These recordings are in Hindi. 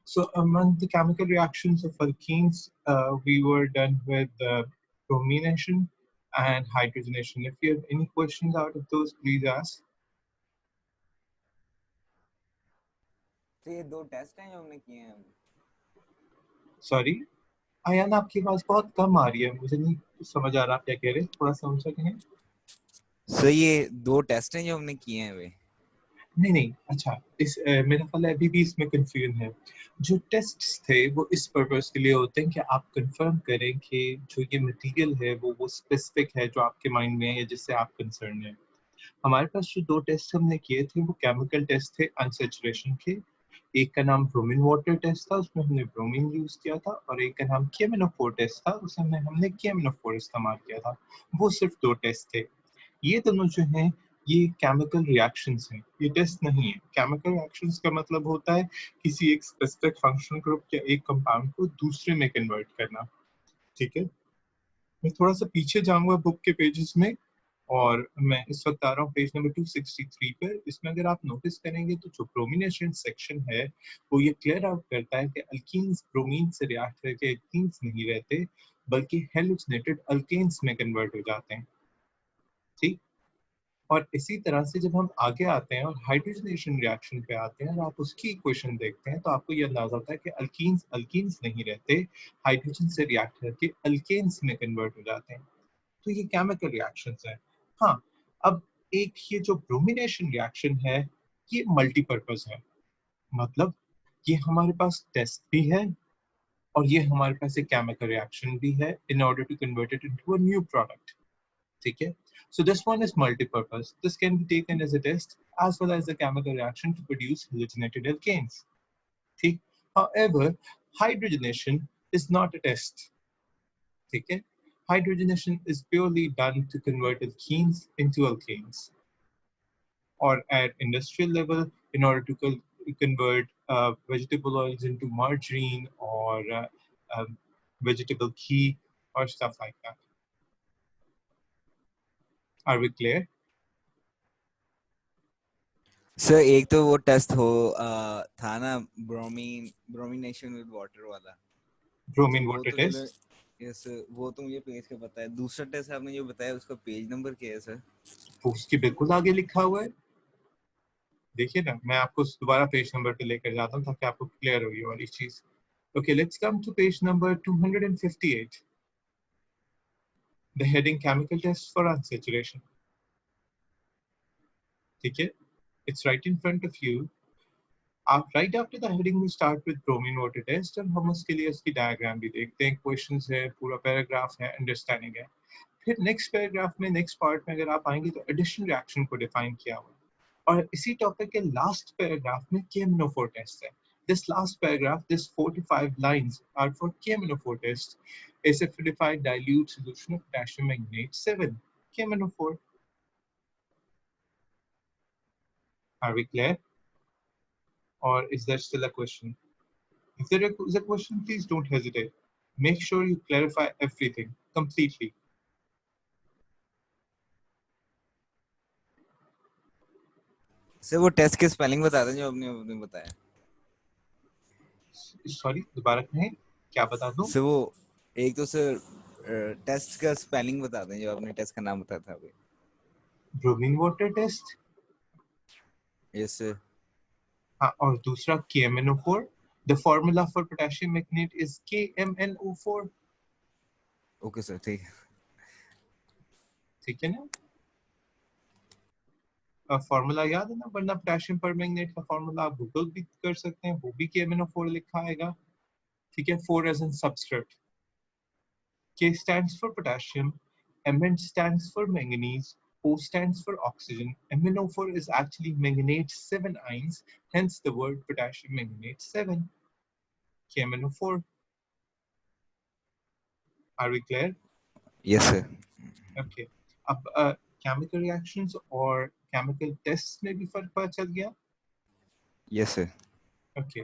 So among the chemical reactions of alkenes, we were done with bromination and hydrogenation. If you have any questions out of those, please ask. तो ये दो टेस्ट हैं जो हमने किए हैं। Sorry, आयान आपकी आवाज बहुत कम आ रही है, मुझे नहीं समझ आ रहा आप क्या कह रहे हैं, थोड़ा सा ऊंचा कहें। सो ये दो टेस्ट हैं जो हमने किए हैं वे। नहीं, अच्छा, मेरा ख्याल है अभी भी इसमें कंफ्यूजन है। जो टेस्ट्स थे वो इस पर्पस के लिए होते हैं कि आप कंफर्म करें कि जो ये मटेरियल है वो स्पेसिफिक है जो आपके माइंड में है या जिससे आप कंसर्न है। हमारे पास जो दो टेस्ट हमने किए थे वो केमिकल टेस्ट थे अनसैचुरेशन के। एक का नाम ब्रोमीन वाटर टेस्ट था, उसमें हमने ब्रोमीन यूज किया था, और एक का नाम केमिनोफोर टेस्ट था, उसमें हमने केमिनोफोर इस्तेमाल किया था। वो सिर्फ दो टेस्ट थे। ये दोनों जो हैं ये केमिकल रिएक्शंस हैं, ये टेस्ट नहीं है। केमिकल रिएक्शंस का मतलब होता है किसी एक स्पेसिफिक फंक्शनल ग्रुप या एक कंपाउंड को दूसरे में कन्वर्ट करना। ठीक है, मैं थोड़ा सा पीछे जाऊंगा बुक के पेजेस में, और मैं इस वक्त आ रहा हूँ पेज नंबर 263 पर। इसमें अगर आप नोटिस करेंगे तो जो ब्रोमिनेशन सेक्शन है वो ये क्लियर आउट करता है कि अल्कीन्स ब्रोमीन से रिएक्ट करके एल्कीन्स नहीं रहते, बल्कि हेलोजिनेटेड अल्केन्स में कन्वर्ट हो जाते हैं। ठीक, और इसी तरह से जब हम आगे आते हैं और हाइड्रोजनेशन रिएक्शन पे आते हैं और आप उसकी इक्वेशन देखते हैं तो आपको ये अंदाजा होता है कि अल्कीन्स अल्कीन्स नहीं रहते, हाइड्रोजन से रिएक्ट करके अल्केन्स में कन्वर्ट हो जाते हैं। तो ये केमिकल रिएक्शंस हैं। हाँ, अब एक ये जो ब्रोमिनेशन रिएक्शन है ये मल्टीपर्पज है, मतलब ये हमारे पास टेस्ट भी है और ये हमारे पास एक केमिकल रिएक्शन भी है in order to convert it into a new product. ठीक है, so this one is multi-purpose. This can be taken as a test as well as a chemical reaction to produce halogenated alkanes. ठीक, however hydrogenation is not a test. ठीक है, hydrogenation is purely done to convert alkenes into alkanes, or at industrial level in order to convert vegetable oils into margarine or vegetable ghee or stuff like that. Are we clear? Sir एक तो वो टेस्ट था ना, ब्रोमिनेशन विद वाटर वाला। Bromine तो वो water तो चलो, test. यस वो तो मुझे पेज का पता है। दूसरा टेस्ट आपने जो बताया उसका पेज नंबर क्या है सर? तो उसके बिल्कुल आगे लिखा हुआ है, देखिए ना, मैं आपको दोबारा पेज नंबर पे लेकर जाता हूँ ताकि आपको क्लियर हो ये वाली चीज। Okay, let's come to page number 258, the heading chemical test for unsaturation. ठीक है, it's right in front of you. आप राइट आफ्टर द हेडिंग में start with bromine water test, और हम उसके लिए उसकी डायग्राम भी देखते हैं, क्वेश्चंस है, पूरा पैराग्राफ है, अंडरस्टैंडिंग है। फिर नेक्स्ट पैराग्राफ में, नेक्स्ट पार्ट में अगर आप आएंगे तो एडिशन रिएक्शन को डिफाइन किया हुआ है, और इसी टॉपिक के लास्ट पैराग्राफ में KMnO4 टेस्ट है। This last paragraph, this 45 lines are for KMnO4 test. Acidified dilute solution of potassium manganate 7, KMnO4. Are we clear? Or is there still a question? If there is a question, please don't hesitate. Make sure you clarify everything completely. Sir वो टेस्ट के स्पेलिंग बता दें जो आपने बताया। Sorry, दोबारा कहें, क्या बता दूं? सर वो एक तो सर टेस्ट का स्पेलिंग बता दें जो आपने टेस्ट का नाम बताया था अभी। Bromine water test, yes sir. हाँ, और दूसरा KMnO4. The formula for potassium manganate is KMnO4. Okay sir, ठीक है। ठीक है ना, फॉर्मूला याद है ना, वरना पोटेशियम परमैंगनेट का फॉर्मूला आप गूगल भी कर सकते हैं, वो भी KMnO4 लिखा आएगा। ठीक है, 4 as in subscript. K stands for potassium, Mn stands for manganese, O stands for oxygen. MnO4 is actually manganate 7 ions, hence the word potassium manganate 7, KMnO4. Are we clear? Yes sir. Okay. अब केमिकल रिएक्शंस और केमिकल टेस्ट में भी फर्क पता चल गया। Yes sir. ओके,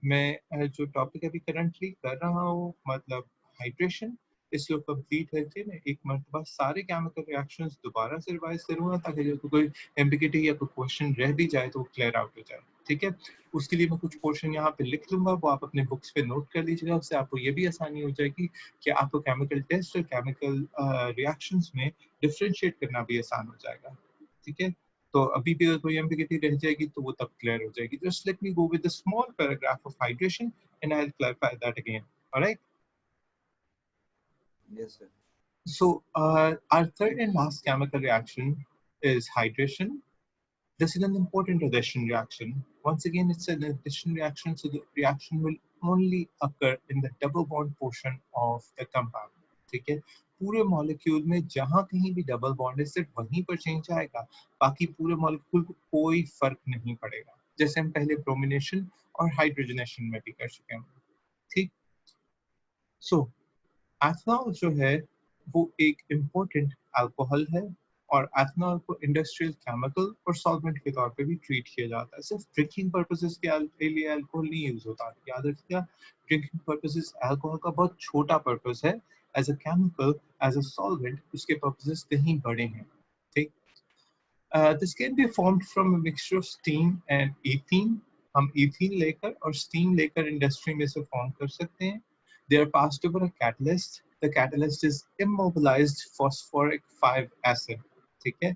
मैं जो टॉपिक अभी करंटली कर रहा हूँ, मतलब हाइड्रेशन, इसको कंप्लीट करके मैं एक मरतबा सारे केमिकल रिएक्शंस दोबारा से रिवाइज करूँगा ताकि जो कोई एम्बिग्यूटी या कोई क्वेश्चन रह भी जाए तो वो क्लियर आउट हो जाए। ठीक है। उसके लिए मैं कुछ पोर्शन यहाँ पे लिख लूंगा, वो आप अपने बुक्स पे नोट कर लीजिएगा, उससे आपको ये भी आसानी हो जाएगी कि आपको केमिकल टेस्ट और केमिकल रिएक्शंस में डिफरेंशिएट करना भी आसान हो जाएगा। ठीक है, तो अभी भी अगर कोई एम्बिग्यूटी रह जाएगी तो वो तब क्लियर हो जाएगी। Just let me go with the small paragraph of hydration and I will clarify that again. Alright, Yes, sir. so our third and last chemical reaction is hydration. This is an important addition reaction. Once again, it's an addition reaction, so the reaction will only occur in the double bond portion of the compound. ठीक है, पूरे मॉलिक्यूल में जहां कहीं भी डबल बॉन्ड है सिर्फ वहीं पर चेंज आएगा, बाकी पूरे मॉलिक्यूल को कोई फर्क नहीं पड़ेगा, जैसे हम पहले ब्रोमिनेशन और हाइड्रोजनेशन में भी कर चुके हैं। ठीक, सो एथनॉल जो है वो एक इम्पोर्टेंट अल्कोहल है, और एथनॉल को इंडस्ट्रियल केमिकल और सॉल्वेंट के तौर पे भी ट्रीट किया जाता है। सिर्फ ड्रिंकिंग पर्पसेस के लिए अल्कोहल नहीं यूज होता, याद रखिएगा। ड्रिंकिंग पर्पसेस अल्कोहल का बहुत छोटा पर्पस है, as a chemical, as a solvent उसके पर्पसेस कहीं बड़े हैं। ठीक, this can be formed from a mixture of steam and ethene. हम ईथीन लेकर और स्टीम लेकर इंडस्ट्री में से फॉर्म कर सकते हैं। They are passed over a catalyst. The catalyst is immobilized phosphoric 5 acid. ठीक है?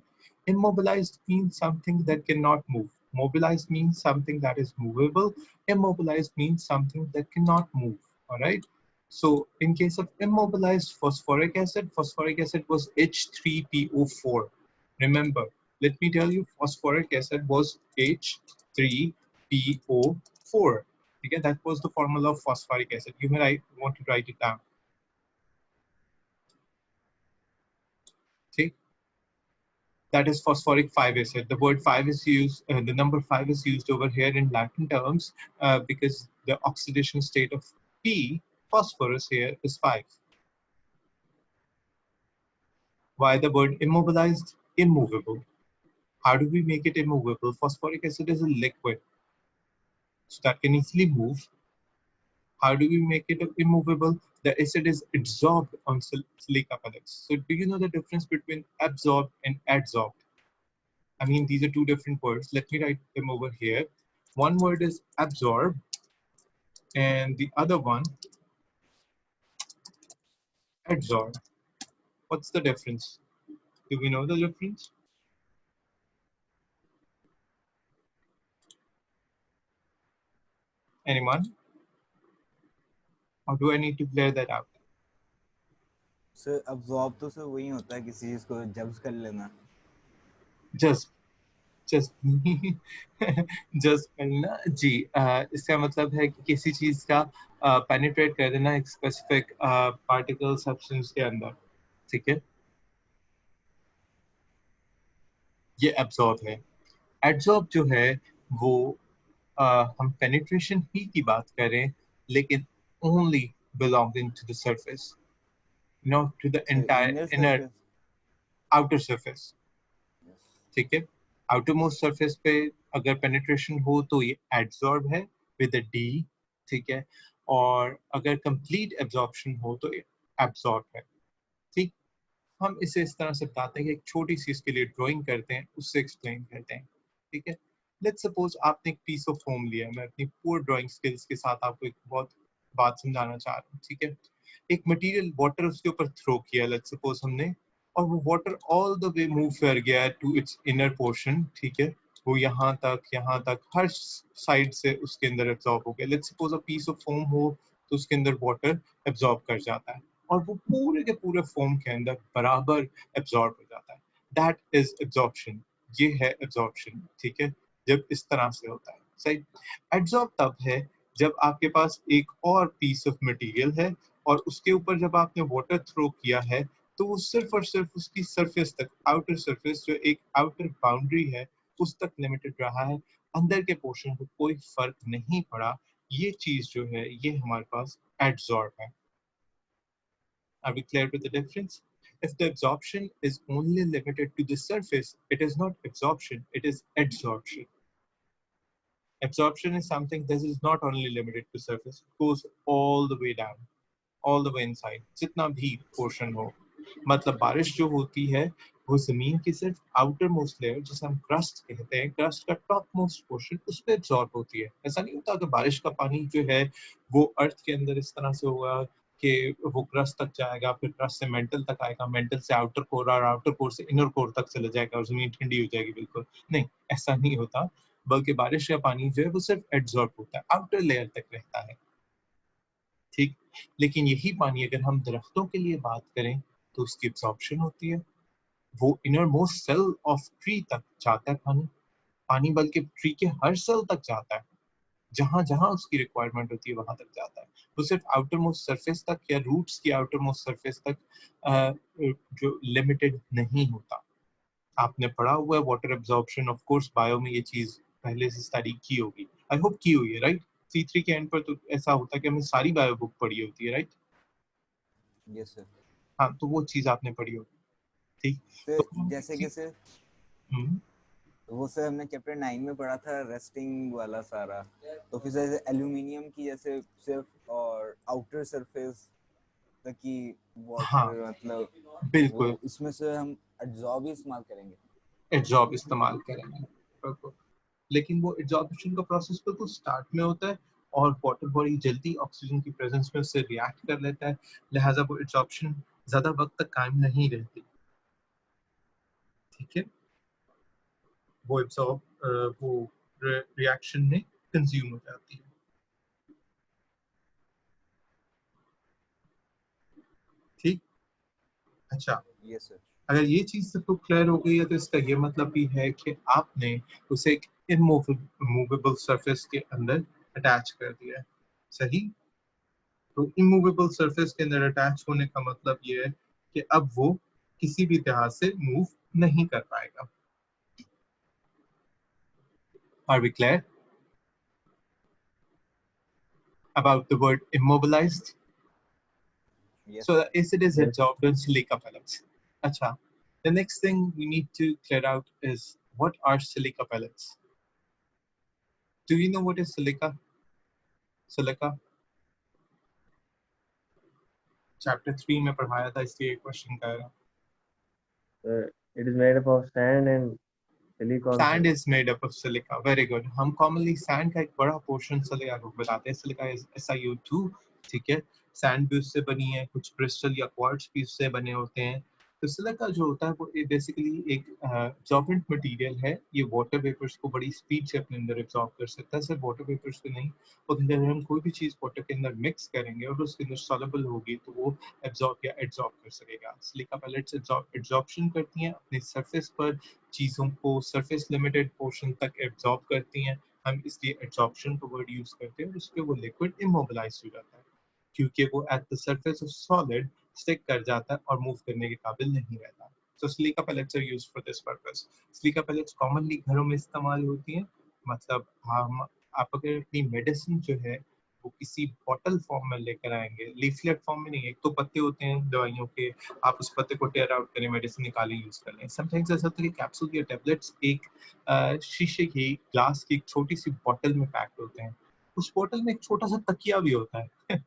Immobilized means something that cannot move. Mobilized means something that is movable. Immobilized means something that cannot move. All right. So in case of immobilized phosphoric acid was H3PO4. Remember, let me tell you, phosphoric acid was H3PO4. Okay, that was the formula of phosphoric acid. You may want to write it down. Okay, that is phosphoric 5 acid. The word 5 is used, the number 5 is used over here in Latin terms because the oxidation state of P, phosphorus here, is 5. Why the word immobilized? Immovable. How do we make it immovable? Phosphoric acid is a liquid, so that can easily move. How do we make it immovable? The acid is absorbed on silica pellets. So do you know the difference between absorbed and adsorbed? I mean, these are two different words. Let me write them over here. One word is absorb, and the other one, adsorb. What's the difference? Do we know the difference? Anyone? Or do I need to clear that out? Sir absorb तो सर वही होता है किसी चीज को जब्स कर लेना। Just जस्ट करना जी। इसका मतलब है कि किसी चीज का पेनिट्रेट कर देना एक स्पेसिफिक पार्टिकल सब्सटेंस के अंदर। ठीक है, ये एब्जॉर्ब है। एडजॉर्ब जो है वो हम पेनिट्रेशन ही की बात करें, लेकिन only belonging to the surface, not to the अच्छा, entire inner inner surface. Outer surface. ठीक है, आउटर मोस्ट सरफेस पे अगर पेनिट्रेशन हो तो ये एडजॉर्ब है विद अ डी। ठीक है, और अगर कंप्लीट एब्जॉर्प्शन हो तो एब्जॉर्ब है। ठीक, हम इसे इस तरह से बताते हैं कि एक छोटी सी इसके लिए ड्राइंग करते हैं, उससे एक्सप्लेन करते हैं। ठीक है, लेट्स सपोज आपने एक पीस ऑफ फोम लिया। मैं अपनी पूर ड्राइंग स्किल्स के साथ आपको एक बहुत बात समझाना चाह रहा हूँ। ठीक है, एक मटेरियल वाटर उसके ऊपर थ्रो किया, लेट्स सपोज हमने, और वो water all the way move कर गया टू इट्स इनर पोर्शन। ठीक है, वो यहाँ तक हर साइड से उसके अंदर एब्जॉर्ब हो गया। Let's suppose a piece of foam हो तो उसके अंदर वाटर एब्जॉर्ब कर जाता है, और वो पूरे के पूरे फोम के अंदर बराबर एब्जॉर्ब हो जाता है। That is absorption. ये है एब्जॉर्प्शन। ठीक है, जब इस तरह से होता है। सही, एब्जॉर्ब तब है जब आपके पास एक और पीस ऑफ मटेरियल है, और उसके ऊपर जब आपने वाटर थ्रो किया है तो वो सिर्फ और सिर्फ उसकी सरफेस तक, आउटर सरफेस जो एक आउटर बाउंड्री है, उस तक लिमिटेड रहा है। अंदर के पोर्शन को कोई फर्क नहीं पड़ा। ये चीज जो है ये हमारे पास एडजॉर्ब है। Are we clear with the difference? If the absorption is only limited to the surface, it is not absorption, it is adsorption. Absorption is something that is not only limited to surface, it goes all the way down, all the way inside, जितना भी portion हो। मतलब बारिश जो होती है वो जमीन की सिर्फ आउटर मोस्ट लेयर जिसे हम क्रस्ट कहते हैं, क्रस्ट का टॉप मोस्ट पोर्शन उस पर एब्जॉर्ब होती है। ऐसा नहीं होता कि बारिश का पानी जो है वो अर्थ के अंदर इस तरह से होगा कि वो क्रस्ट तक जाएगा, फिर क्रस्ट से मेंटल तक आएगा, मेंटल से आउटर कोर और आउटर कोर से इनर कोर तक चला जाएगा और जमीन ठंडी हो जाएगी। बिल्कुल नहीं, ऐसा नहीं होता, बल्कि बारिश का पानी जो है वो सिर्फ एब्जॉर्ब होता है, आउटर लेयर तक रहता है। ठीक, लेकिन यही पानी अगर हम दरख्तों के लिए बात करें तो उसकी एब्जॉर्प्शन होती है, वो inner most cell of tree तक जाता है पानी। पानी बल्कि ट्री के हर सेल तक जाता है, जहां जहां उसकी रिक्वायरमेंट होती है वहां तक जाता है। वो सिर्फ आउटर मोस्ट सरफेस तक या रूट्स की आउटर मोस्ट सरफेस तक जो लिमिटेड नहीं होता। आपने पढ़ा हुआ है water absorption, of course bio में ये चीज पहले से स्टडी की होगी, आई होप की हुई है, राइट? C3 के एंड पर तो ऐसा होता है कि हमने सारी बायो बुक पढ़ी होती है, राइट? Yes sir. हाँ, तो वो चीज आपने पढ़ी होगी। ठीक, सर तो हम जैसे कि सर हम्म, वो सर हमने चैप्टर 9 में पढ़ा था रेस्टिंग वाला सारा, तो फिर जैसे एल्यूमिनियम की जैसे सिर्फ और आउटर सरफेस तक की हाँ वाटर मतलब वो बिल्कुल, इसमें से हम एब्जॉर्ब ही इस्तेमाल करेंगे। एडजॉर्ब इस्तेमाल करेंगे, बिल्कुल। लेकिन वो एब्जॉर्प्शन का प्रोसेस बिल्कुल स्टार्ट में होता है और वाटर बॉडी जल्दी ऑक्सीजन की प्रेजेंस में उससे रिएक्ट कर लेता है, लिहाजा वो एब्जॉर्प्शन ज्यादा वक्त तक कायम नहीं रहती। ठीक है, वो एब्जॉर्ब वो रिएक्शन में कंज्यूम हो जाती है। ठीक, अच्छा, यस सर। अगर ये चीज सबको क्लियर हो गई है तो इसका ये मतलब भी है कि आपने उसे एक इमूवेबल सरफेस के अंदर अटैच कर दिया है। सही, तो इमूवेबल सरफेस के अंदर अटैच होने का मतलब ये है कि अब वो किसी भी तरह से मूव नहीं कर पाएगा। Are we clear about the word immobilized? Yes So sir. the acid is Yes. absorbed in silica pellets. Acha. The next thing we need to clear out is what are silica pellets? Do you know what is silica? Silica? Chapter 3 में पढ़ाया था, इसलिए क्वेश्चन का है। It is made up of sand and silicon. Sand is made up of silica. Very good. हम commonly sand का एक बड़ा portion silica को बताते हैं. Silica is SiO2. ठीक है, sand भी उससे बनी है, कुछ crystal या quartz भी उससे बने होते हैं। तो सिलिका जो होता है वो बेसिकली एक absorbent मटेरियल है। ये वाटर वेपर्स को बड़ी स्पीड से अपने अंदर एब्जॉर्ब कर सकता है। सिर्फ वाटर वेपर्स को नहीं, और अगर हम कोई भी चीज़ वाटर के अंदर मिक्स करेंगे और उसके अंदर सॉल्युबल होगी तो वो एब्जॉर्ब या एड्सॉर्ब कर सकेगा। सिलिका पैलेट्स एब्जॉर्प्शन करती हैं अपने सरफेस पर, चीज़ों को सरफेस लिमिटेड पोर्शन तक एब्जॉर्ब करती हैं। हम इसलिए एब्जॉर्प्शन का वर्ड यूज करते हैं और उसके वो लिक्विड इमोबिलाइज हो जाता है, क्योंकि वो at the surface of solid stick कर जाता है और मूव करने के काबिल नहीं रहता। So silica pellets are used for this purpose. Silica pellets commonly घरों में इस्तेमाल होती हैं। मतलब हम, आप अगर अपनी मेडिसिन जो है वो किसी बॉटल फॉर्म में लेकर आएंगे, लीफलेट फॉर्म में नहीं, एक तो पत्ते होते हैं दवाइयों के, आप उस पत्ते को टेयर आउट करें, मेडिसिन निकालें, यूज कर लें। समटाइम्स ऐसा होता है कि कैप्सूल या टेबलेट्स एक शीशे की, ग्लास की एक छोटी सी बॉटल में पैक होते हैं। उस बॉटल में एक छोटा सा तकिया भी होता है।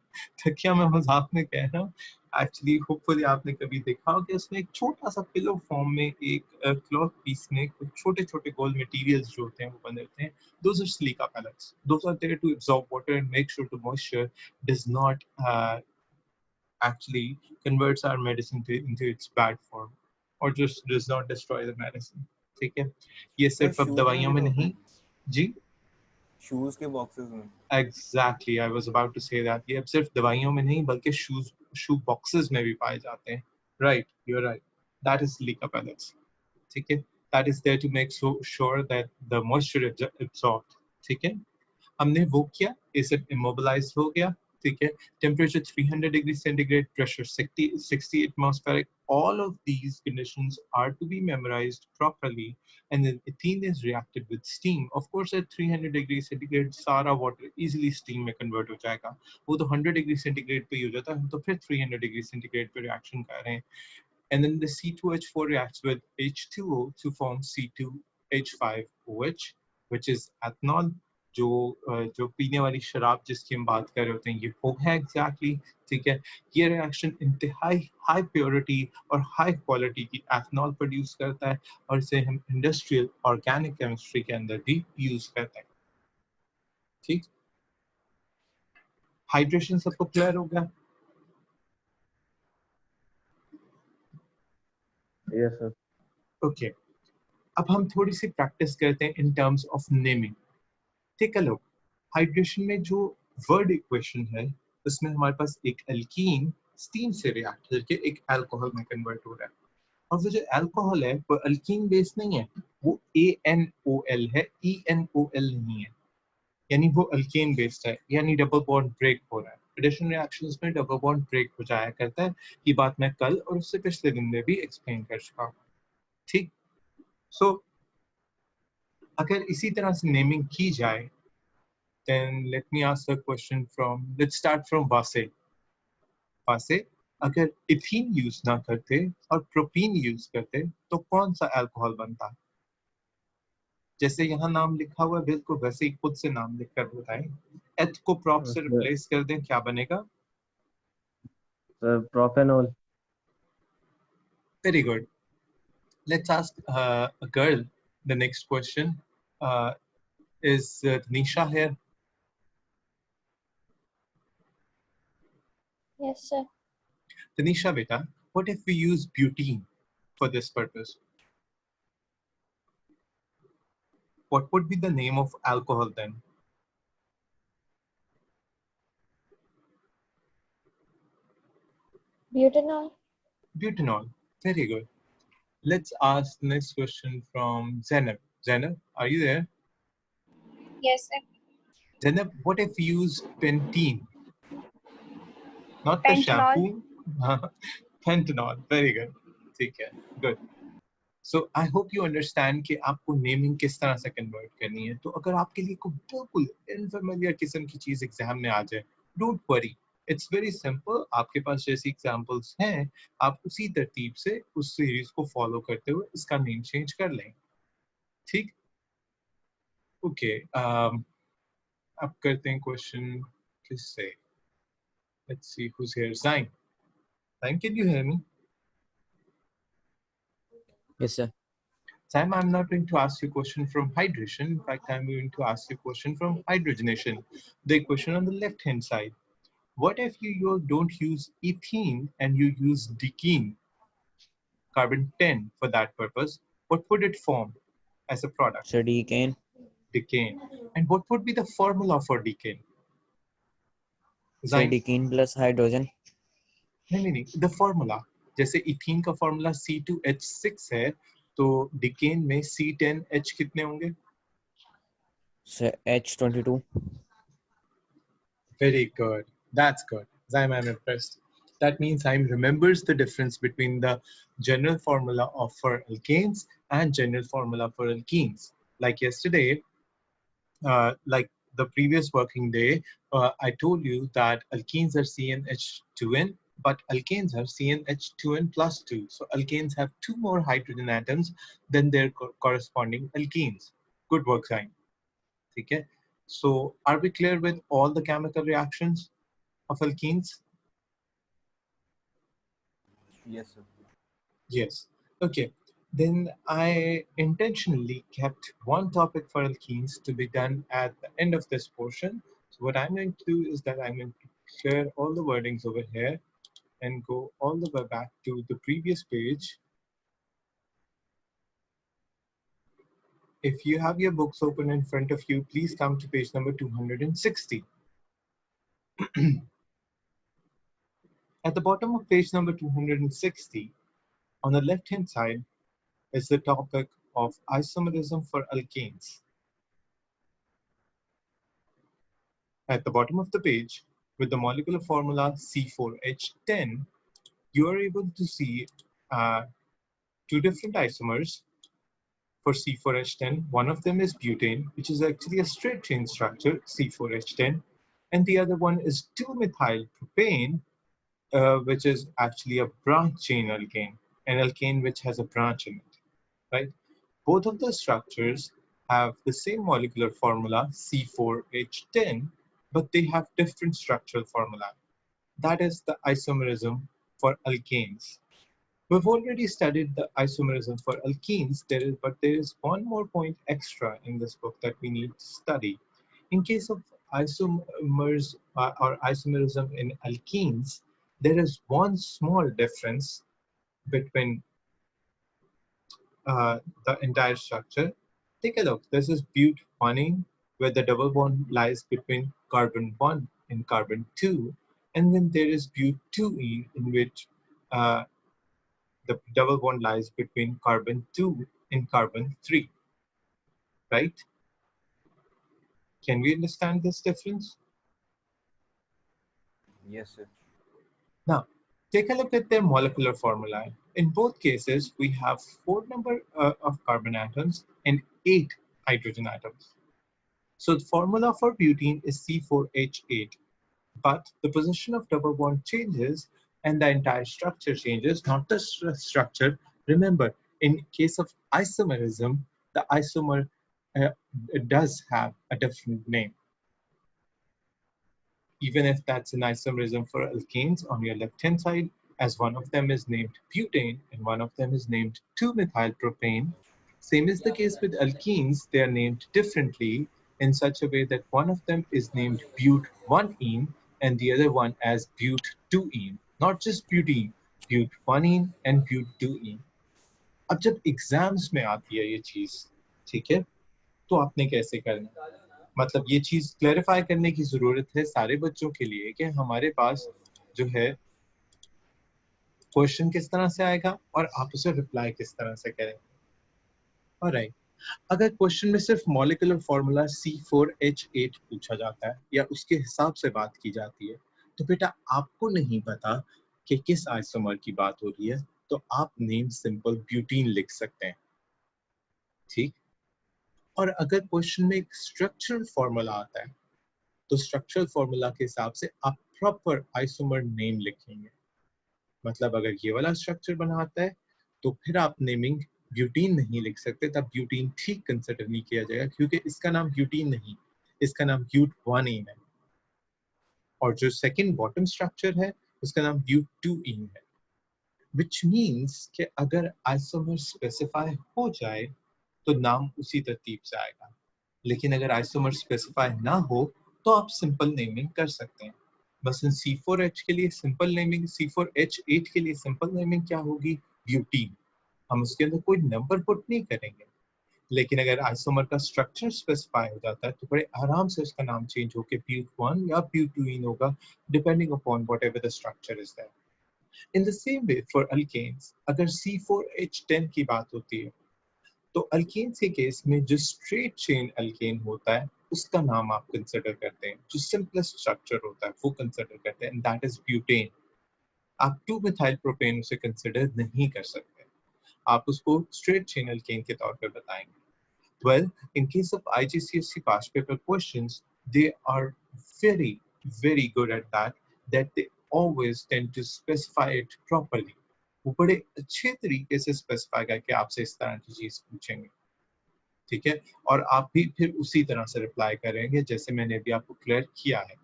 तकिया मैं मजाक में कह रहा हूँ, एक्चुअली होपफुली आपने कभी देखा हो कि उसमें एक छोटा सा पिलो फॉर्म में एक क्लॉथ पीस में कुछ छोटे छोटे गोल मटेरियल्स जो होते हैं वो बने होते हैं। Those are silica pellets. Those are there to absorb water and make sure the moisture does not actually converts our medicine into its bad form or just does not destroy the medicine. ठीक है, ये सर सिर्फ अब शूज में दवाइयों भी में तो होते नहीं। हैं, जी, शूज के बॉक्सेस में। Exactly, I was about to say that ये अब सिर्फ दवाइयों में नहीं बल्कि शू बॉक्सेस में भी पाए जाते हैं। Right, you are right, that is silica pellets. ठीक है, that is there to make sure that the moisture absorbed. ठीक है, हमने वो किया, एसिड इमोबिलाइज हो गया। ठीक है, temperature 300 degree centigrade, pressure 60 atmospheric, all of these conditions are to be memorized properly, and then ethene is reacted with steam. Of course at 300 degree centigrade सारा water easily steam में convert हो जाएगा। वो तो 100 degree centigrade पे ही हो जाता है, हम तो फिर 300 degree centigrade पे reaction कर रहे हैं। And then the C2H4 reacts with H2O to form C2H5OH, which is ethanol, जो पीने वाली शराब जिसकी हम बात कर रहे होते हैं, ये वो है एग्जैक्टली। ठीक है, ये रिएक्शन इंतहाई हाई प्योरिटी और हाई क्वालिटी की एथनॉल प्रोड्यूस करता है, और इसे हम इंडस्ट्रियल ऑर्गेनिक केमिस्ट्री के अंदर भी यूज करते हैं। ठीक, हाइड्रेशन सबको क्लियर हो गया? Yes, sir. ओके, अब हम थोड़ी सी प्रैक्टिस करते हैं in terms of naming. Take a look, hydration में जो वर्ड इक्वेशन है उसमें हमारे पास एक एल्कीन स्टीम से रिएक्ट करके एक अल्कोहल में कन्वर्ट हो रहा है, और वो जो अल्कोहल है वो अल्कीन बेस नहीं है, वो ANOL है, ENOL नहीं है, यानी वो अल्केन बेस्ड है, यानी डबल बॉन्ड ब्रेक हो रहा है। एडिशन रिएक्शंस में डबल बॉन्ड ब्रेक हो जाया करता है, ये बात मैं कल और उससे पिछले दिन में भी एक्सप्लेन कर चुका हूँ। ठीक, सो अगर इसी तरह से नेमिंग की जाए, then let me ask the question from, let's start from वासे। वासे, अगर इथीन यूज ना करते और प्रोपीन यूज करते तो कौन सा अल्कोहल बनता? जैसे यहाँ नाम लिखा हुआ है बिल्कुल वैसे ही खुद से नाम लिखकर बताएं। एथ को प्रॉप से Sir, रिप्लेस कर दें, क्या बनेगा? sir, propanol. Very good. Let's ask a girl the next question. Is Tanisha here? Yes, sir. Tanisha beta, what if we use butene for this purpose? What would be the name of alcohol then? Butanol. Butanol. Very good. Let's ask the next question from Zainab. Zainab, are you there? Yes, sir. Zainab, what if we use pentene? Not the Pentanol. shampoo. Pentanol. Very good. ठीक है, good. So I hope you understand कि आपको नेमिंग किस तरह से कन्वर्ट करनी है। तो अगर आपके लिए कोई बिल्कुल इनफेमिलियर किस्म की चीज एग्जाम में आ जाए, don't worry, it's very simple. आपके पास जैसी एग्जांपल्स हैं, आप उसी तरतीब से उस सीरीज को फॉलो करते हुए इसका नेम चेंज कर लें। ठीक, ओके, अब करते हैं क्वेश्चन किससे? Let's see who's here. Zain, Zain, can you hear me? Yes, sir. Sam, I'm not going to ask you a question from hydration. In fact, I'm going to ask you a question from hydrogenation. The equation on the left-hand side. What if you don't use ethene and you use decene, carbon 10 for that purpose? What would it form as a product? So decane. Decane. And what would be the formula for decane? So Zain? decane plus hydrogen. नहीं, the formula. जैसे ethene का formula C2H6 है, तो decane में C10H कितने होंगे? So H22. Very good. That's good. Zaim, I'm impressed. That means Zaim remembers the difference between the general formula of for alkanes and general formula for alkenes. Like yesterday, like the previous working day, I told you that alkenes are CnH2n, but alkanes are CnH2n plus 2. So alkanes have 2 more hydrogen atoms than their corresponding alkenes. Good work, Zaim. Okay. So are we clear with all the chemical reactions of alkenes? Yes, sir. Yes. Okay. Then I intentionally kept one topic for alkenes to be done at the end of this portion. So what I'm going to do is that I'm going to clear all the wordings over here and go all the way back to the previous page. If you have your books open in front of you, please come to page number 260. At the bottom of page number 260, on the left-hand side, is the topic of isomerism for alkanes. At the bottom of the page, with the molecular formula C4H10, you are able to see 2 different isomers for C4H10. One of them is butane, which is actually a straight chain structure, C4H10, and the other one is 2-methylpropane, which is actually a branch chain alkane, an alkane which has a branch in it, right? Both of the structures have the same molecular formula C4H10, but they have different structural formula. That is the isomerism for alkanes. We've already studied the isomerism for alkenes, but there is one more point extra in this book that we need to study. In case of isomers or isomerism in alkenes, there is one small difference between the entire structure. Take a look. This is but-1ene, where the double bond lies between carbon 1 and carbon 2. And then there is but-2ene, in which the double bond lies between carbon 2 and carbon 3. Right? Can we understand this difference? Yes, sir. Now, take a look at their molecular formulae. In both cases, we have 4 number of carbon atoms and 8 hydrogen atoms. So the formula for butene is C4H8, but the position of double bond changes and the entire structure changes, not the structure. Remember, in case of isomerism, the isomer does have a different name. Even if that's an isomerism for alkanes on your left-hand side, as one of them is named butane and one of them is named 2-methylpropane. Same is the case with alkenes, they are named differently in such a way that one of them is named but-1ene and the other one as but-2ene. Not just butene, but-1ene and but-2ene. अब जब एग्जाम्स में आती है ये चीज, ठीक है, तो आपने कैसे करना है? मतलब ये चीज क्लैरिफाई करने की जरूरत है सारे बच्चों के लिए कि हमारे पास जो है क्वेश्चन किस तरह से आएगा और आप उसे रिप्लाई किस तरह से करेंगे। ऑलराइट, अगर क्वेश्चन में सिर्फ मॉलिक्यूलर फॉर्मूला C4H8 पूछा जाता है या उसके हिसाब से बात की जाती है, तो बेटा आपको नहीं पता कि किस आइसोमर की बात हो रही है, तो आप नेम सिंपल ब्यूटीन लिख सकते हैं। ठीक, और अगर क्वेश्चन में एक स्ट्रक्चरल फॉर्मूला आता है, तो स्ट्रक्चरल फॉर्मूला के हिसाब से आप प्रॉपर आइसोमर नेम लिखेंगे। मतलब अगर ये वाला स्ट्रक्चर बनाता है तो फिर आप नेमिंग ब्यूटीन नहीं लिख सकते, तब ब्यूटीन ठीक कंसिडर नहीं किया जाएगा क्योंकि इसका नाम ब्यूटीन नहीं, इसका नाम but-1ene है। और जो सेकंड बॉटम स्ट्रक्चर है उसका नाम but-2ene है, which means कि अगर आइसोमर स्पेसिफाई हो जाए तो नाम उसी तरतीब से आएगा, लेकिन अगर आइसोमर स्पेसिफाई ना हो तो आप सिंपल नेमिंग कर सकते हैं। बस इन C4H के लिए सिंपल नेमिंग, C4H8 के लिए सिंपल नेमिंग क्या होगी? ब्यूटीन। हम उसके अंदर कोई नंबर पुट नहीं करेंगे, लेकिन अगर आइसोमर का स्ट्रक्चर स्पेसिफाई हो जाता है तो बड़े आराम से उसका नाम चेंज होकर but-1 या but-2ene होगा, depending upon whatever the structure is there. In the same way for alkenes, अगर C4H10 की बात होती है तो अल्केन्स के केस में जो स्ट्रेट चेन अल्केन होता है उसका नाम आप कंसिडर करते हैं, जो सिंपलेस्ट स्ट्रक्चर होता है वो कंसिडर करते हैं, एंड दैट इज ब्यूटेन। आप 2-मिथाइलप्रोपेन उसे कंसिडर नहीं कर सकते, आप उसको स्ट्रेट चेन अल्केन के तौर पे बताएंगे। Well, in case of IGCSE past paper questions, they are very good at that they always tend to specify it properly. वो बड़े अच्छे तरीके से स्पेसिफाई करके आपसे इस तरह की चीज पूछेंगे, ठीक है, और आप भी फिर उसी तरह से रिप्लाई करेंगे जैसे मैंने अभी आपको क्लियर किया है।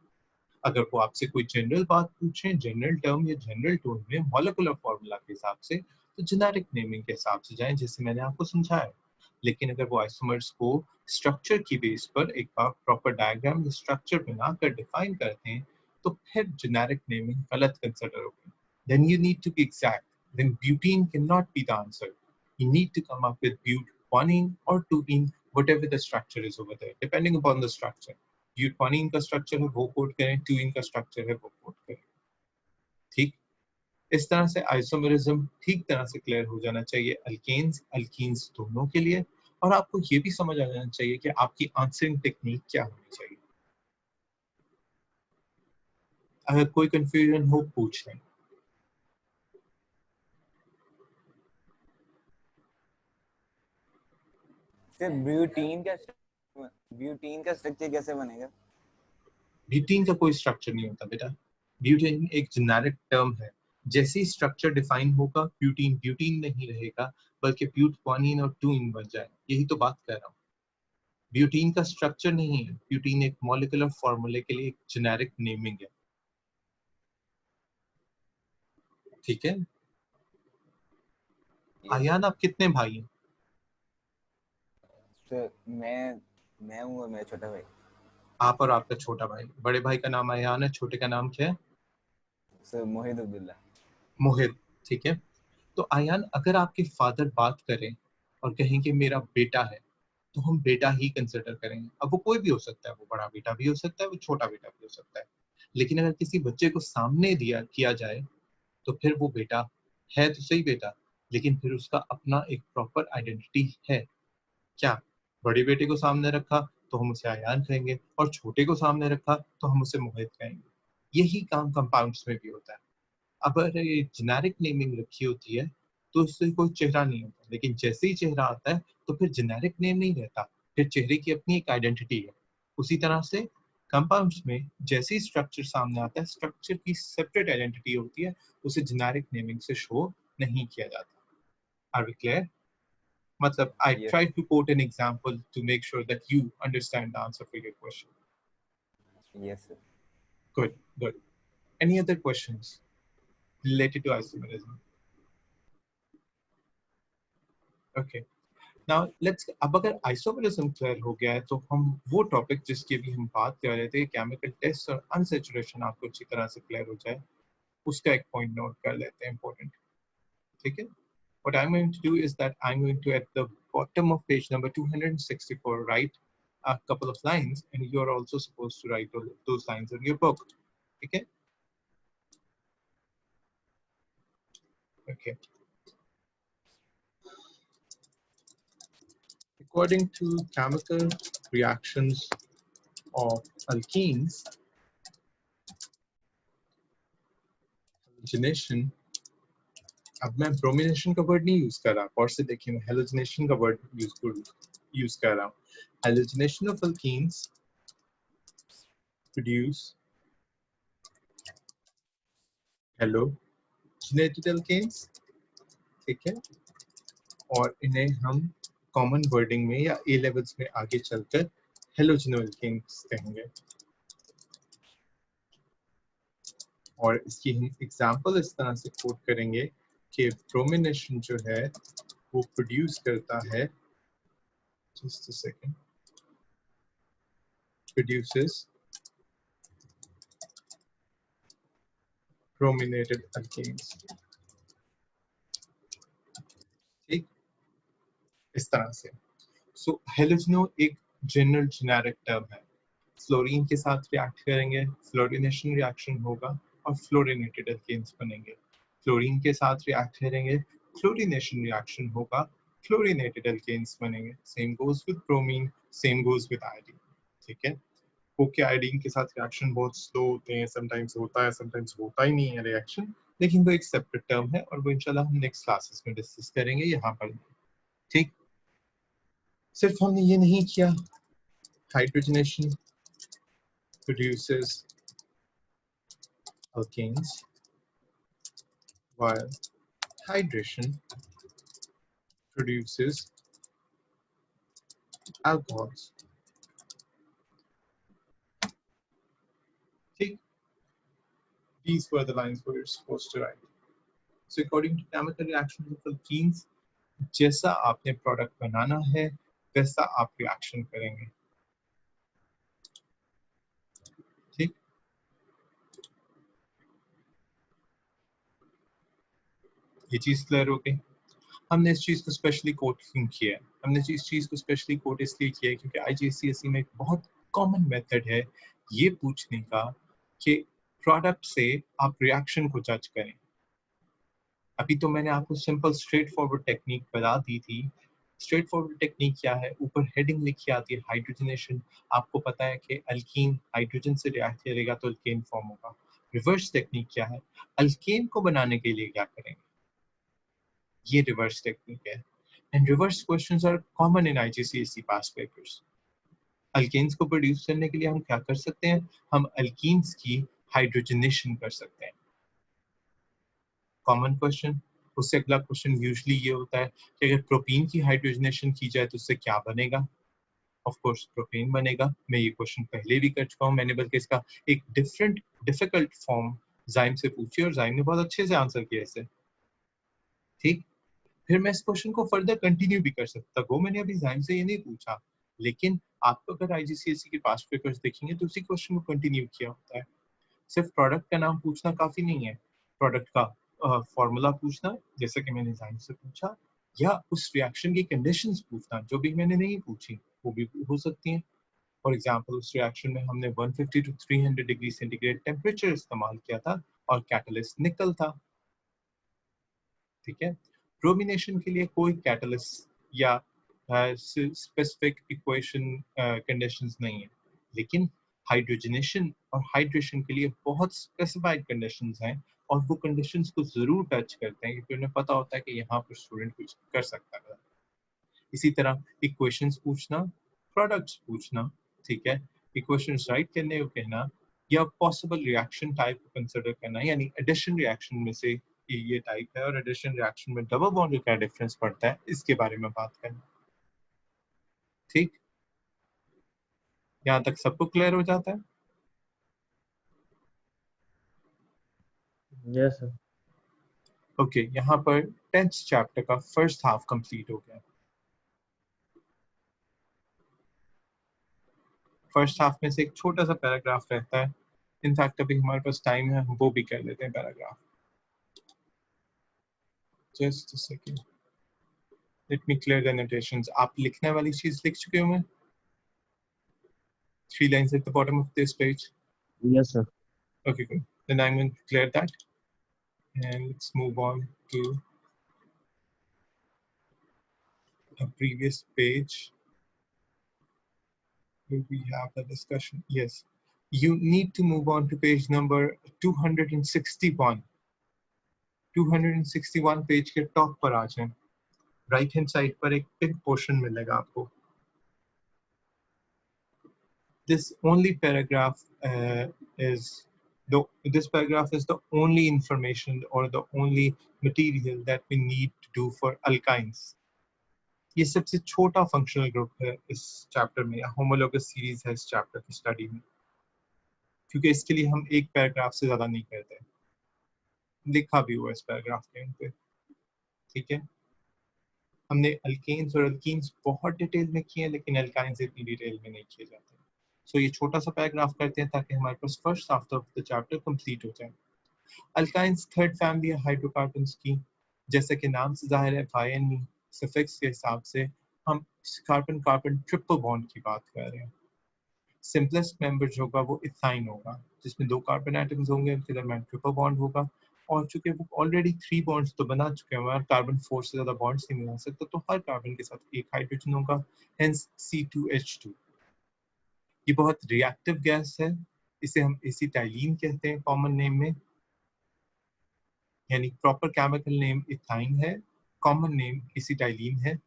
अगर वो आपसे कोई जनरल बात पूछें, जनरल टर्म या जनरल टोन में मॉलिक्यूलर फॉर्मूला के हिसाब से, तो जेनेरिक नेमिंग के हिसाब से जाएं जैसे मैंने आपको समझाया। लेकिन अगर वो आइसोमर्स को स्ट्रक्चर की बेस पर एक बार प्रॉपर डायग्राम या स्ट्रक्चर बनाकर डिफाइन करते हैं तो फिर जेनेरिक नेमिंग गलत कंसिडर होगी। Then you need to be exact. Then butene cannot be the answer. You need to come up with but-1ene or 2-ene, whatever the structure is over there, depending upon the structure. but-1ene का स्ट्रक्चर है वो कोट करें, 2-ene का स्ट्रक्चर है वो कोट करें। ठीक, इस तरह से आइसोमेरिज्म ठीक तरह से क्लियर हो जाना चाहिए अल्केन्स अल्कीन्स दोनों के लिए, और आपको ये भी समझ आ जाना चाहिए कि आपकी आंसरिंग टेक्निक क्या होनी चाहिए। अगर कोई कंफ्यूजन हो पूछ लें। सर ब्यूटीन का स्ट्रक्चर कैसे बनेगा? ब्यूटीन का कोई स्ट्रक्चर नहीं होता बेटा, ब्यूटीन एक जेनेरिक टर्म है। जैसे ही स्ट्रक्चर डिफाइन होगा ब्यूटीन ब्यूटीन नहीं रहेगा बल्कि but-1ene और 2-ene बन जाए, यही तो बात कर रहा हूँ। ब्यूटीन का स्ट्रक्चर नहीं है, ब्यूटीन एक मॉलिक्यूलर फॉर्मूले के लिए एक जेनेरिक नेमिंग है, ठीक है। आयान, आप कितने भाई हैं? सर मैं हूँ और मेरा छोटा भाई। आप और आपका छोटा भाई। बड़े भाई का नाम आयान है, छोटे का नाम क्या है? सर मोहित अब्दुल्ला। मोहित, ठीक है। तो आयान, अगर आपके फादर बात करें और कहें कि मेरा बेटा है, तो हम बेटा ही कंसिडर करेंगे। अब वो कोई भी हो सकता है, वो बड़ा बेटा भी हो सकता है, वो छोटा बेटा भी हो सकता है। लेकिन अगर किसी बच्चे को सामने दिया किया जाए तो फिर वो बेटा है तो सही बेटा, लेकिन फिर उसका अपना एक प्रॉपर आइडेंटिटी है क्या? बड़े बेटे को सामने रखा तो हम उसे आयान कहेंगे, और छोटे को सामने रखा तो हम उसे मोहित कहेंगे। यही काम कंपाउंड्स में भी होता है। अब अगर ये जेनेरिक नेमिंग रखी होती है तो उससे कोई चेहरा नहीं होता, लेकिन जैसे ही चेहरा आता है तो फिर जेनेरिक नेम नहीं रहता, फिर चेहरे की अपनी एक आइडेंटिटी है। उसी तरह से कंपाउंड्स में जैसे ही स्ट्रक्चर सामने आता है, स्ट्रक्चर की सेपरेट आइडेंटिटी होती है, उसे जेनेरिक नेमिंग से शो नहीं किया जाता। Are we clear? Matlab, I Yes. tried to quote an example to make sure that you understand the answer for your question. Yes sir. Good, good. Any other questions related to isomerism? Okay. Now let's, अब अगर isomerism clear हो गया है तो हम वो टॉपिक जिसकी भी हम बात कर रहे थे, केमिकल टेस्ट और अनसैचुरेशन, आपको अच्छी तरह से क्लियर हो जाए, उसका एक पॉइंट नोट कर लेते हैं इंपॉर्टेंट, ठीक है। What I'm going to do is that I'm going to, at the bottom of page number 264, write a couple of lines, and you're also supposed to write those lines in your book. Okay? Okay. According to chemical reactions of alkenes, halogenation, अब मैं ब्रोमिनेशन का वर्ड नहीं यूज कर रहा, और से देखिए मैं हेलोजिनेशन का वर्ड यूज कर रहा हूँ। Halogenation of alkenes produce halogenated alkanes, ठीक है, और इन्हें हम कॉमन वर्डिंग में या ए लेवल्स में आगे चलकर हेलोजेनो alkanes कहेंगे। और इसकी हम एग्जांपल इस तरह से कोट करेंगे कि ब्रोमिनेशन जो है वो प्रोड्यूस करता है, just a second, produces brominated alkanes, ठीक, इस तरह से। सो हेलोजेनो एक जनरल जेनेरिक टर्म है। फ्लोरीन के साथ रिएक्ट करेंगे, फ्लोरिनेशन रिएक्शन होगा और फ्लोरिनेटेड एल्केन्स बनेंगे। फ्लोरीन के साथ रिएक्ट करेंगे, फ्लोरिनेशन रिएक्शन होगा, फ्लोरिनेटेड एल्केन्स बनेंगे। Same goes with bromine, same goes with iodine, ठीक है। ओके, आयोडीन के साथ रिएक्शन बहुत स्लो होते हैं, समटाइम्स होता है, समटाइम्स होता ही नहीं है रिएक्शन, लेकिन वो एक सेपरेट टर्म है और वो इंशाल्लाह हम नेक्स्ट क्लासेस में डिस्कस करेंगे यहाँ पर, ठीक। सिर्फ हमने ये नहीं किया, hydrogenation produces alkanes, while hydration produces alcohols. Okay? These were the lines we were supposed to write. So according to chemical reactions of alkenes, जैसा आपने प्रोडक्ट बनाना है वैसा आप रिएक्शन करेंगे, ठीक। ये चीज क्लियर हो गई। हमने इस चीज को स्पेशली कोट क्यों किया है? हमने इस चीज को स्पेशली कोट इसलिए किया है क्योंकि आईजीसीएसई में एक बहुत कॉमन मेथड है ये पूछने का कि प्रोडक्ट से आप रिएक्शन को जज करें। अभी तो मैंने आपको सिंपल स्ट्रेट फॉरवर्ड टेक्निक बता दी थी। स्ट्रेट फॉरवर्ड टेक्निक क्या है? ऊपर हेडिंग लिखी आती है हाइड्रोजनेशन, आपको पता है कि अल्कीन हाइड्रोजन से रिएक्ट करेगा तो अल्केन फॉर्म होगा। रिवर्स टेक्निक क्या है? अल्केन को बनाने के लिए क्या करेंगे? ये रिवर्स टेक्निक है। And reverse questions are common in IGCSE past papers. Alkanes को प्रोड्यूस करने के लिए हम क्या कर सकते हैं? हम अल्कीन्स की हाइड्रोजनेशन कर सकते हैं। Common question. उससे अगला क्वेश्चन यूजुअली ये होता है कि अगर प्रोपीन की हाइड्रोजनेशन की जाए तो उससे क्या बनेगा? ऑफ कोर्स प्रोपेन बनेगा। मैं ये क्वेश्चन पहले भी कर चुका हूँ, मैंने बल्कि इसका एक डिफरेंट डिफिकल्ट फॉर्म जाइम से पूछी और जाइम ने बहुत अच्छे से आंसर किया इसे। ठीक, फिर मैं इस क्वेश्चन को फर्दर कंटिन्यू भी कर सकता हूँ। मैंने अभी जाइम से ये नहीं पूछा, लेकिन आप अगर आईजीसीएसई के पास्ट पेपर्स देखेंगे तो उसी क्वेश्चन को कंटिन्यू किया होता है। सिर्फ प्रोडक्ट का नाम पूछना काफी नहीं है, प्रोडक्ट का फॉर्मूला पूछना जैसे कि मैंने जाइम से पूछा, या उस रिएक्शन की कंडीशंस पूछना जो भी मैंने नहीं पूछी वो भी हो सकती हैं। फॉर एग्जांपल उस रिएक्शन में हमने 150 टू 300 डिग्री सेंटीग्रेड टेम्परेचर इस्तेमाल किया था और कैटलिस्ट निकल था। ठीक है, ब्रोमिनेशन के लिए कोई कैटलिस्ट या स्पेसिफिक इक्वेशन कंडीशंस नहीं है, लेकिन हाइड्रोजनेशन और हाइड्रेशन के लिए बहुत स्पेसिफाइड कंडीशंस हैं और वो कंडीशंस को जरूर टच करते हैं क्योंकि उन्हें पता होता है कि यहाँ पर स्टूडेंट कुछ कर सकता है। इसी तरह इक्वेशंस पूछना, प्रोडक्ट्स पूछना, ठीक है, इक्वेशंस राइट करने को कहना या पॉसिबल रिएक्शन टाइप को कंसीडर करना, यानी एडिशन रिएक्शन में से ये टाइप है और एडिशन रिएक्शन में डबल बॉन्ड का क्या डिफरेंस पड़ता है इसके बारे में बात करना। ठीक, यहाँ तक सबको क्लियर हो जाता है? Yes, sir. ओके, यहाँ पर 10th चैप्टर का फर्स्ट हाफ कंप्लीट हो गया। फर्स्ट हाफ में से एक छोटा सा पैराग्राफ रहता है, इनफैक्ट अभी हमारे पास टाइम है, हम वो भी कर लेते हैं paragraph. Just a second, let me clear the notations. आप लिखने वाली चीज लिख चुके हो? मैं 3 lines at the bottom of this page. Yes, sir. Okay, good. Then I'm going to clear that, and let's move on to a previous page where we have the discussion. Yes, you need to move on to page number 261. 261 page के टॉप पर आ जाएं। राइट हैंड साइड पर एक पिन पोर्शन मिलेगा आपको। This only paragraph this paragraph is the only information or the only material that we need to do for alkynes. ये सबसे छोटा फंक्शनल ग्रुप है इस चैप्टर में, या होमोलोगस सीरीज है इस चैप्टर की स्टडी में, क्योंकि इसके लिए हम एक पैराग्राफ से ज्यादा नहीं करते। लिखा भी हुआ इस पैराग्राफ के पे, ठीक है। हमने अल्केन्स और अल्कीन्स बहुत डिटेल में किए हैं, लेकिन अल्काइंस इतनी डिटेल में नहीं किए जाते। सो ये छोटा सा पैराग्राफ करते हैं ताकि हमारे पास first half of the chapter complete हो जाए। अल्काइंस थर्ड फैमिली है हाइड्रोकार्बन्स की, जैसे कि नाम से जाहिर है, फाइन सफिक्स के हिसाब से हम कार्बन कार्बन ट्रिपल बॉन्ड की बात कर रहे हैं। सिंपलेस्ट मेंबर जो होगा वो इथाइन होगा, जिसमें 2 कार्बन एटम्स होंगे, उनके दरमियान ट्रिपल बॉन्ड होगा। और चूंकि वो ऑलरेडी 3 बॉन्ड्स तो बना चुके हैं, कार्बन 4 से ज्यादा बॉन्ड्स नहीं बना सकता, तो हर कार्बन के साथ एक हाइड्रोजन होगा, हेंस C2H2। ये बहुत रिएक्टिव गैस है, इसे हम एसिटाइलीन कहते हैं कॉमन नेम में, यानी प्रॉपर केमिकल नेम इथाइन है, कॉमन नेम एसिटाइलीन है।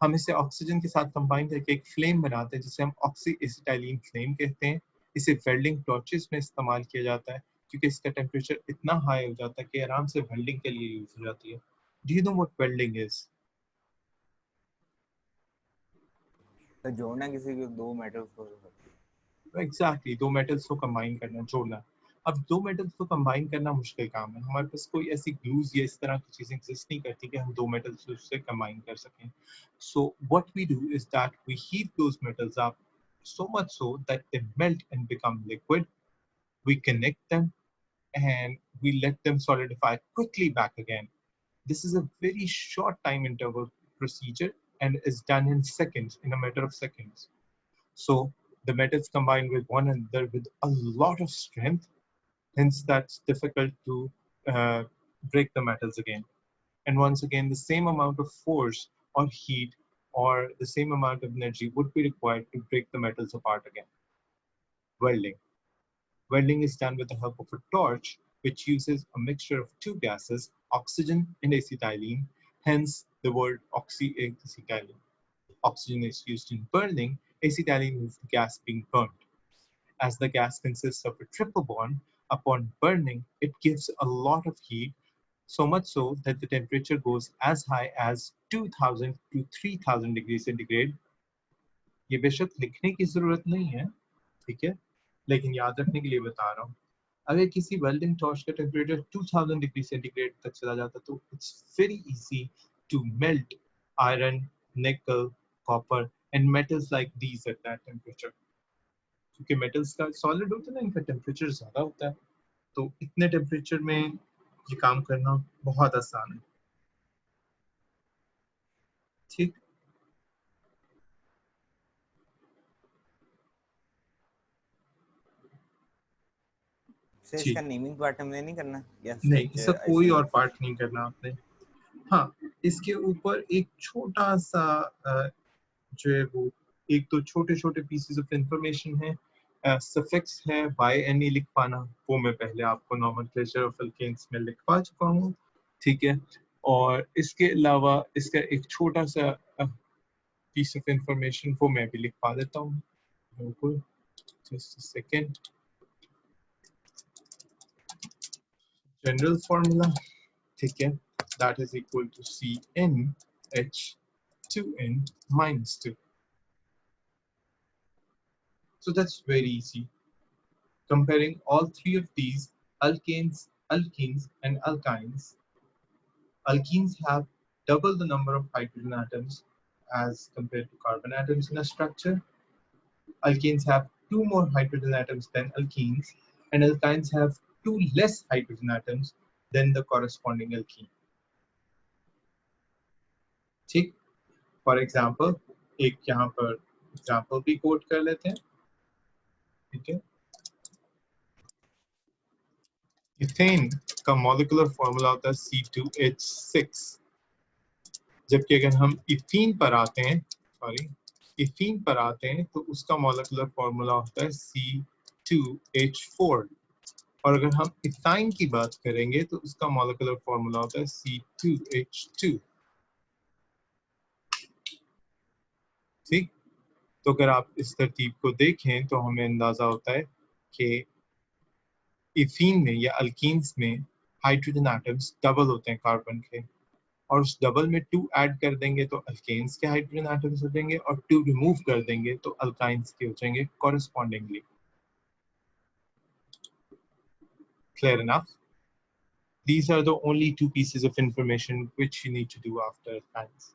हम इसे ऑक्सीजन के साथ कंबाइन करके एक फ्लेम बनाते हैं जिसे हम ऑक्सी एसिटाइलीन फ्लेम कहते हैं। इसे वेल्डिंग टॉर्चेस में इस्तेमाल किया जाता है क्योंकि इसका टेम्परेचर इतना हाई हो जाता है कि आराम से वेल्डिंग के लिए यूज हो जाती है। Do you know what welding is? तो जोड़ना किसी के दो मेटल्स को। एग्जैक्टली, 2 मेटल्स को कंबाइन करना, जोड़ना। अब 2 मेटल्स को कंबाइन करना मुश्किल काम है, हमारे पास कोई ऐसी ग्लूज या इस तरह की चीजें एग्जिस्ट नहीं करती कि हम 2 मेटल्स से कंबाइन कर सकें। So what we do is that we heat those metals up so much so that they melt and become liquid. We connect them and we let them solidify quickly back again. This is a very short time interval procedure and is done in seconds, in a matter of seconds. So the metals combine with one another with a lot of strength, hence that's difficult to break the metals again. And once again, the same amount of force or heat or the same amount of energy would be required to break the metals apart again. Welding. Welding is done with the help of a torch, which uses a mixture of 2 gases, oxygen and acetylene, hence the word oxyacetylene. Oxygen is used in burning, acetylene is the gas being burnt. As the gas consists of a triple bond, upon burning, it gives a lot of heat, so much so that the temperature goes as high as 2000 to 3000 degrees centigrade. ये बेशक लिखने की जरूरत नहीं है, ठीक है, लेकिन याद रखने के लिए बता रहा हूँ। अगर किसी वेल्डिंग टॉर्च का टेम्परेचर 2000 डिग्री सेंटीग्रेड तक चला जाता तो it's very easy to melt iron, nickel, copper and metals like these at that temperature. क्योंकि मेटल्स का सॉलिड होता है ना, इनका टेम्परेचर ज्यादा होता है, तो इतने टेम्परेचर में ये काम करना बहुत आसान है। ठीक, सर जी, इसका नेमिंग पार्ट हमने नहीं करना या नहीं सच इसका कोई और पार्ट नहीं करना आपने। हाँ, इसके ऊपर एक छोटा सा जो है वो एक तो छोटे छोटे पीसेस ऑफ इंफॉर्मेशन है, सफिक्स है बाय एनी लिख पाना, वो मैं पहले आपको नॉमेनक्लेचर ऑफ एल्केन्स में लिखवा चुका हूँ, ठीक है। और इसके अलावा इसका एक छोटा सा पीस ऑफ इंफॉर्मेशन वो मैं भी लिखवा देता हूँ, बिल्कुल, just a second. General formula, ठीक है, that is equal to CnH2n minus 2. So that's very easy. Comparing all three of these alkanes, alkenes, and alkynes, alkenes have double the number of hydrogen atoms as compared to carbon atoms in a structure. Alkenes have two more hydrogen atoms than alkenes, and alkynes have two less hydrogen atoms than the corresponding alkene. ठीक, फॉर एग्जाम्पल एक यहाँ पर एग्जाम्पल भी कोट कर लेते हैं, ठीक है। इथेन का मॉलिक्यूलर फॉर्मूला होता है C2H6, जबकि अगर हम इथीन पर आते हैं, सॉरी इथीन पर आते हैं तो उसका मॉलिक्यूलर फॉर्मूला होता है C2H4, और अगर हम इथाइन की बात करेंगे तो उसका मॉलिक्यूलर फॉर्मूला होता है C2H2। ठीक, तो अगर आप इस तरतीब को देखें तो हमें अंदाजा होता है कि इथीन में या अल्कीन्स में हाइड्रोजन एटम्स डबल होते हैं कार्बन के, और उस डबल में 2 ऐड कर देंगे तो अल्केन्स के हाइड्रोजन एटम्स हो जाएंगे, और 2 रिमूव कर देंगे तो अल्काइंस के हो जाएंगे correspondingly. Clear enough? These are the only two pieces of information which you need to do after alkynes.